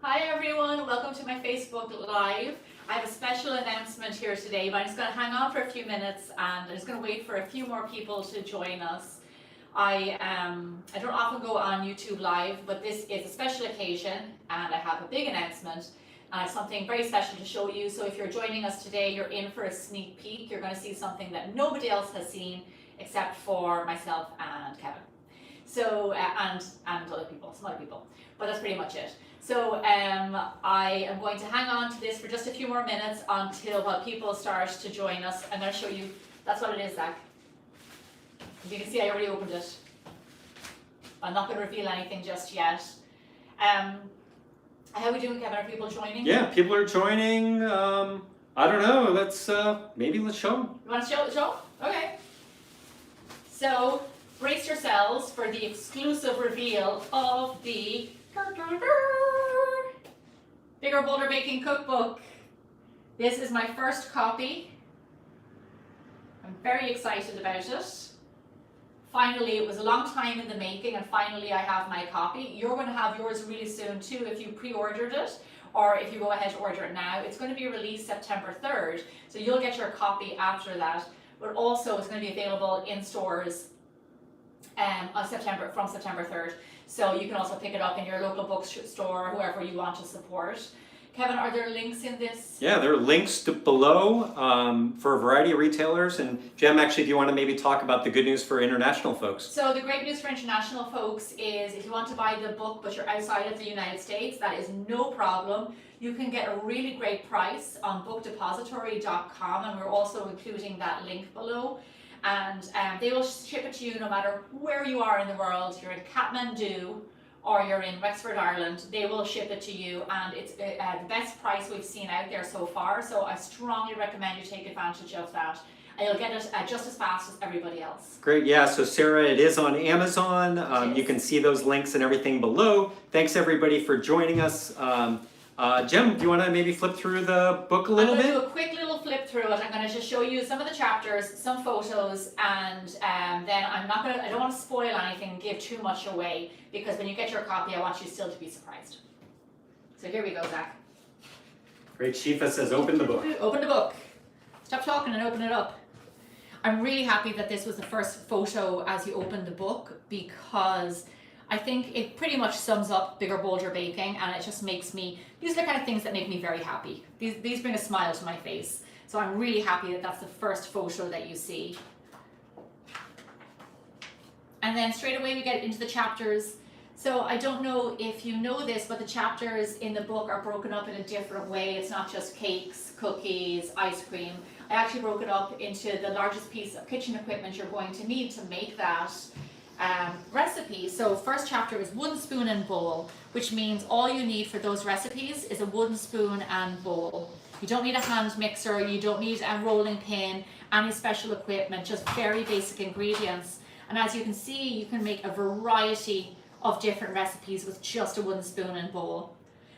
Hi everyone, welcome to my Facebook Live. I have a special announcement here today, but I'm just going to hang on for a few minutes and I'm just going to wait for a few more people to join us. I don't often go on YouTube Live, but this is a special occasion and I have a big announcement and I have something very special to show you. So if you're joining us today, you're in for a sneak peek. You're going to see something that nobody else has seen except for myself and Kevin. So, and other people, some other people, but that's pretty much it. So I am going to hang on to this for just a few more minutes while people start to join us. I'm going to show you, that's what it is, Zach. As you can see, I already opened it. I'm not going to reveal anything just yet. How are we doing, Kevin? Are people joining? Yeah, people are joining. I don't know. Maybe let's show them. You want to show? Okay. So brace yourselves for the exclusive reveal of the Bigger Bolder Baking Cookbook. This is my first copy. I'm very excited about it. Finally, it was a long time in the making and finally I have my copy. You're going to have yours really soon too if you pre-ordered it or if you go ahead to order it now. It's going to be released September 3rd, so you'll get your copy after that, but also it's going to be available in stores from September 3rd. So you can also pick it up in your local bookstore, whoever you want to support. Kevin, are there links in this? Yeah, there are links below for a variety of retailers. And Jem, actually, do you want to maybe talk about the good news for international folks? So the great news for international folks is if you want to buy the book but you're outside of the United States, that is no problem. You can get a really great price on bookdepository.com, and we're also including that link below. And they will ship it to you no matter where you are in the world. If you're in Kathmandu or you're in Wexford, Ireland, they will ship it to you, and it's the best price we've seen out there so far. So I strongly recommend you take advantage of that. And you'll get it just as fast as everybody else. Great, yeah, so Sarah, it is on Amazon. You can see those links and everything below. Thanks everybody for joining us. Jem, do you want to maybe flip through the book a little bit? I'm going to do a quick little flip through it. I'm going to just show you some of the chapters, some photos, and then I don't want to spoil anything and give too much away, because when you get your copy, I want you still to be surprised. So here we go, Zach. Great, Shifa says open the book. Open the book. Stop talking and open it up. I'm really happy that this was the first photo as you open the book, because I think it pretty much sums up Bigger Bolder Baking, and it just makes me, these are the kind of things that make me very happy. These bring a smile to my face. So I'm really happy that that's the first photo that you see. And then straight away we get into the chapters. So I don't know if you know this, but the chapters in the book are broken up in a different way. It's not just cakes, cookies, ice cream. I actually broke it up into the largest piece of kitchen equipment you're going to need to make that recipe. So first chapter is wooden spoon and bowl, which means all you need for those recipes is a wooden spoon and bowl. You don't need a hand mixer, you don't need a rolling pin, any special equipment, just very basic ingredients. And as you can see, you can make a variety of different recipes with just a wooden spoon and bowl.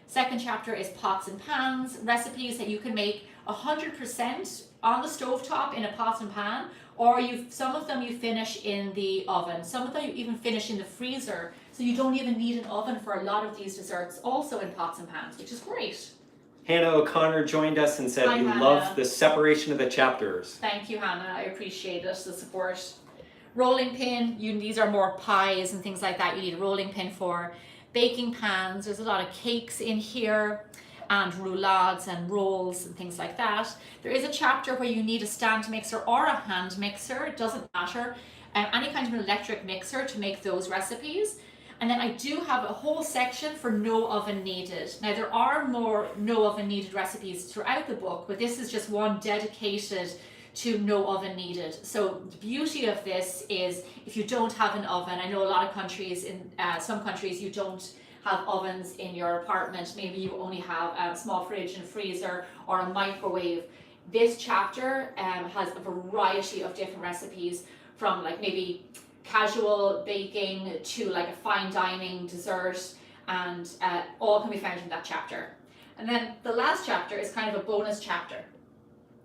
Second chapter is pots and pans, recipes that you can make 100% on the stovetop in a pot and pan, or some of them you finish in the oven. Some of them you even finish in the freezer, so you don't even need an oven for a lot of these desserts, also in pots and pans, which is great. Hannah O'Connor joined us and said, Hi, we Hannah. love the separation of the chapters. Thank you, Hannah. I appreciate it, the support. Rolling pin, these are more pies and things like that you need a rolling pin for. Baking pans, there's a lot of cakes in here, and roulades and rolls and things like that. There is a chapter where you need a stand mixer or a hand mixer, it doesn't matter. Any kind of an electric mixer to make those recipes. And then I do have a whole section for no oven needed. Now there are more no oven needed recipes throughout the book, but this is just one dedicated to no oven needed. So the beauty of this is if you don't have an oven, I know a lot of countries, in some countries you don't have ovens in your apartment, maybe you only have a small fridge and freezer or a microwave. This chapter has a variety of different recipes, from like maybe casual baking to like a fine dining dessert, and all can be found in that chapter. And then the last chapter is kind of a bonus chapter,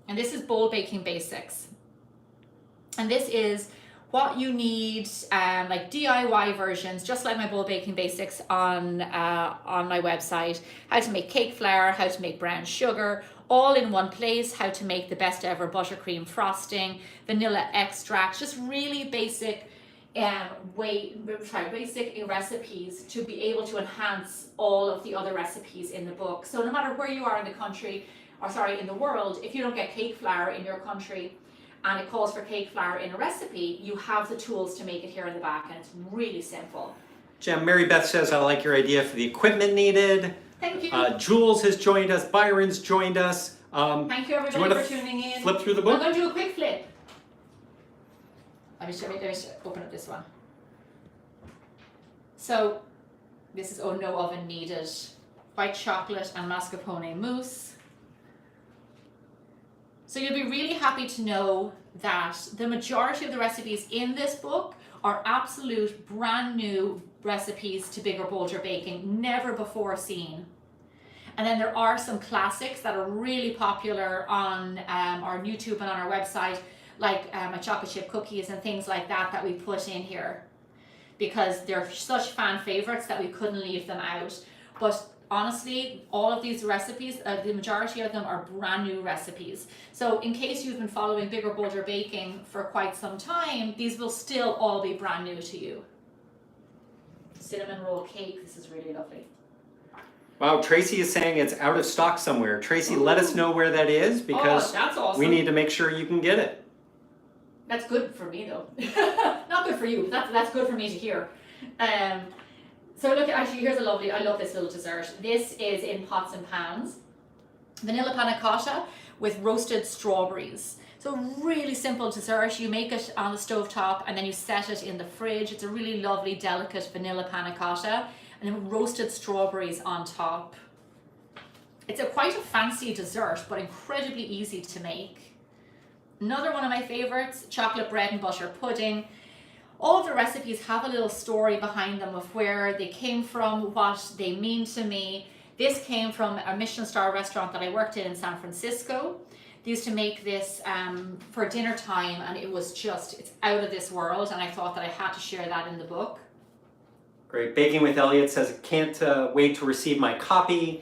and this is bowl baking basics. And this is what you need, like DIY versions, just like my bowl baking basics on my website, how to make cake flour, how to make brown sugar, all in one place, how to make the best ever buttercream frosting, vanilla extract, just really basic basic recipes to be able to enhance all of the other recipes in the book. So no matter where you are in the country, or sorry, in the world, if you don't get cake flour in your country and it calls for cake flour in a recipe, you have the tools to make it here in the back, and it's really simple. Jem, Mary Beth says, I like your idea for the equipment needed. Thank you. Jules has joined us, Byron's joined us. Thank you everybody for tuning in. Flip through the book? I'm going to do a quick flip. Let me open up this one. So, this is no oven needed. White chocolate and mascarpone mousse. So you'll be really happy to know that the majority of the recipes in this book are absolute brand new recipes to bigger, bolder baking, never before seen. And then there are some classics that are really popular on our YouTube and on our website, like my chocolate chip cookies and things like that we put in here, because they're such fan favorites that we couldn't leave them out. But honestly, all of these recipes, the majority of them are brand new recipes. So in case you've been following Bigger Bolder Baking for quite some time, these will still all be brand new to you. Cinnamon roll cake, this is really lovely. Wow, Tracy is saying it's out of stock somewhere. Tracy, let us know where that is, because that's awesome. we need to make sure you can get it. That's good for me though. Not good for you. That's good for me to hear. So look, actually here's a lovely, I love this little dessert. This is in pots and pans. Vanilla panna cotta with roasted strawberries. So really simple dessert. You make it on the stovetop and then you set it in the fridge. It's a really lovely, delicate vanilla panna cotta, and then roasted strawberries on top. It's quite a fancy dessert, but incredibly easy to make. Another one of my favorites, chocolate bread and butter pudding. All of the recipes have a little story behind them of where they came from, what they mean to me. This came from a Michelin star restaurant that I worked in San Francisco. They used to make this for dinner time, and it's out of this world, and I thought that I had to share that in the book. Great. Baking with Elliot says, can't wait to receive my copy.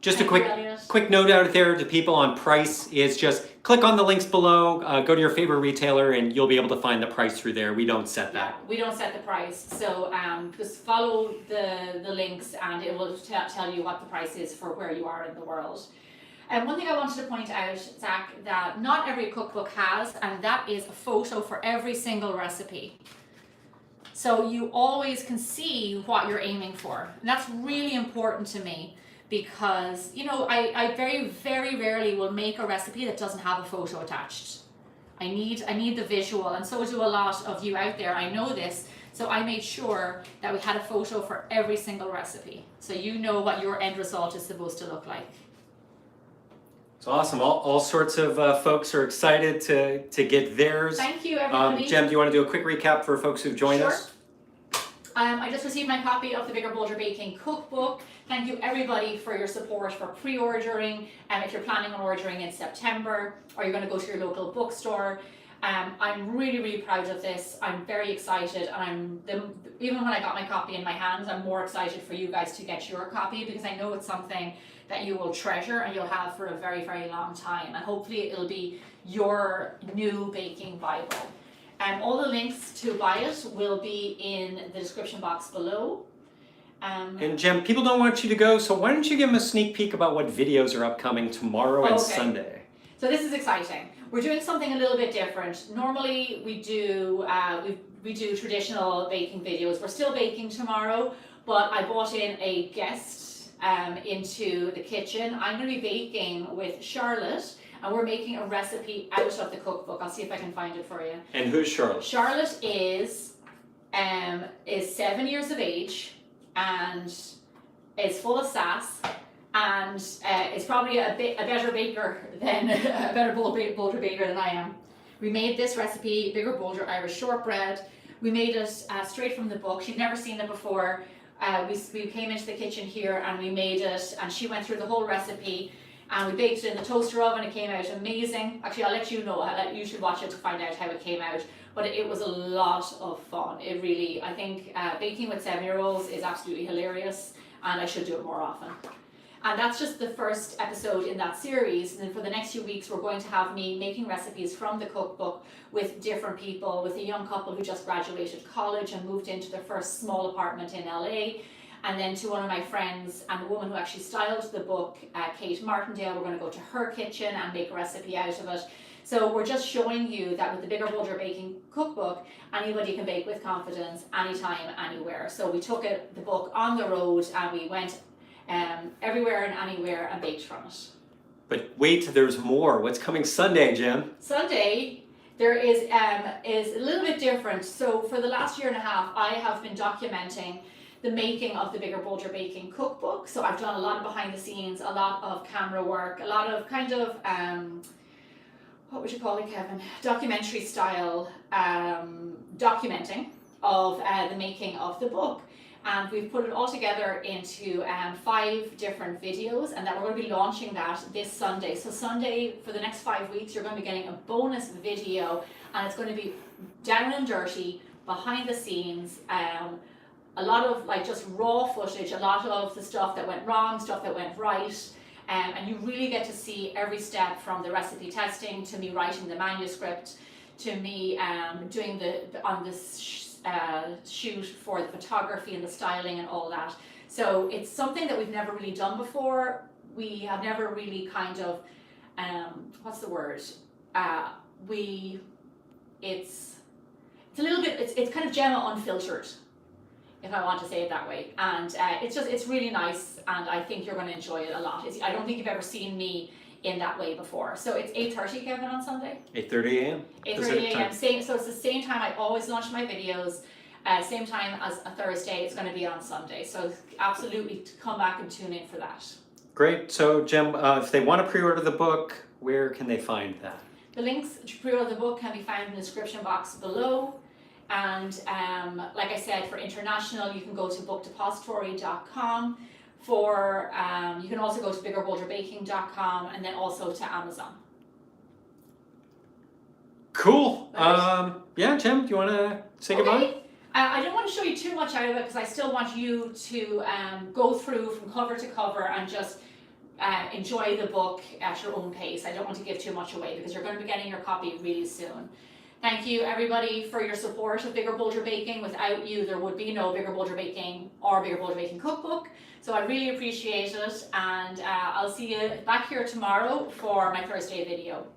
Just a quick note out there to people on price is just click on the links below, go to your favorite retailer, and you'll be able to find the price through there. We don't set that. Yeah, we don't set the price. So just follow the links and it will tell you what the price is for where you are in the world. And one thing I wanted to point out, Zach, that not every cookbook has, and that is a photo for every single recipe. So you always can see what you're aiming for. And that's really important to me, because I very, very rarely will make a recipe that doesn't have a photo attached. I need the visual, and so do a lot of you out there. I know this, so I made sure that we had a photo for every single recipe, so you know what your end result is supposed to look like. It's awesome. All sorts of folks are excited to get theirs. Thank you, everybody. Jem, do you want to do a quick recap for folks who've joined us? I just received my copy of the Bigger Bolder Baking Cookbook. Thank you everybody for your support for pre-ordering. If you're planning on ordering in September, or you're going to go to your local bookstore, I'm really, really proud of this. I'm very excited, and even when I got my copy in my hands, I'm more excited for you guys to get your copy, because I know it's something that you will treasure and you'll have for a very, very long time, and hopefully it'll be your new baking Bible. All the links to buy it will be in the description box below. And Jem, people don't want you to go, so why don't you give them a sneak peek about what videos are upcoming tomorrow and Sunday? So this is exciting. We're doing something a little bit different. Normally we do traditional baking videos. We're still baking tomorrow, but I brought in a guest into the kitchen. I'm going to be baking with Charlotte, and we're making a recipe out of the cookbook. I'll see if I can find it for you. And who's Charlotte? Charlotte is 7 years of age and is full of sass, and is probably a better baker than a better bolder baker than I am. We made this recipe, Bigger Bolder Irish Shortbread. We made it straight from the book. She'd never seen it before. We came into the kitchen here and we made it, and she went through the whole recipe, and we baked it in the toaster oven. It came out amazing. Actually, I'll let you know. You should watch it to find out how it came out. but it was a lot of fun. It really, I think baking with 7-year-olds is absolutely hilarious, and I should do it more often. And that's just the first episode in that series. And then for the next few weeks, we're going to have me making recipes from the cookbook with different people, with a young couple who just graduated college and moved into their first small apartment in LA. And then to one of my friends and the woman who actually styled the book, Kate Martindale, we're going to go to her kitchen and make a recipe out of it. So we're just showing you that with the Bigger Bolder Baking Cookbook, anybody can bake with confidence, anytime, anywhere. So we took the book on the road and we went everywhere and anywhere and baked from it. But wait, there's more. What's coming Sunday, Gem? Sunday, there is a little bit different. So for the last year and a half, I have been documenting the making of the Bigger Bolder Baking Cookbook. So I've done a lot of behind the scenes, a lot of camera work, a lot of kind of, what would you call it, Kevin? Documentary style documenting of the making of the book. And we've put it all together into 5 different videos, and that we're going to be launching that this Sunday. So Sunday, for the next 5 weeks, you're going to be getting a bonus video, and it's going to be down and dirty, behind the scenes, a lot of like just raw footage, a lot of the stuff that went wrong, stuff that went right, and you really get to see every step from the recipe testing to me writing the manuscript to me doing shoot for the photography and the styling and all that. So it's something that we've never really done before. We have never really kind of what's the word? It's a little bit, it's kind of Gemma unfiltered, if I want to say it that way. And it's really nice, and I think you're going to enjoy it a lot. I don't think you've ever seen me in that way before. So it's 8:30, Kevin, on Sunday? 8:30 a.m. 8:30 a.m. So it's the same time I always launch my videos, same time as a Thursday. It's going to be on Sunday. So absolutely come back and tune in for that. Great. So Gem, if they want to pre-order the book, where can they find that? The links to pre-order the book can be found in the description box below. And like I said, for international, you can go to bookdepository.com. You can also go to biggerbolderbaking.com, and then also to Amazon. Cool. Yeah, Gem, do you want to say goodbye? I don't want to show you too much out of it because I still want you to go through from cover to cover and just enjoy the book at your own pace. I don't want to give too much away because you're going to be getting your copy really soon. Thank you, everybody, for your support of Bigger Bolder Baking. Without you, there would be no Bigger Bolder Baking or Bigger Bolder Baking Cookbook. So I really appreciate it, and I'll see you back here tomorrow for my Thursday video.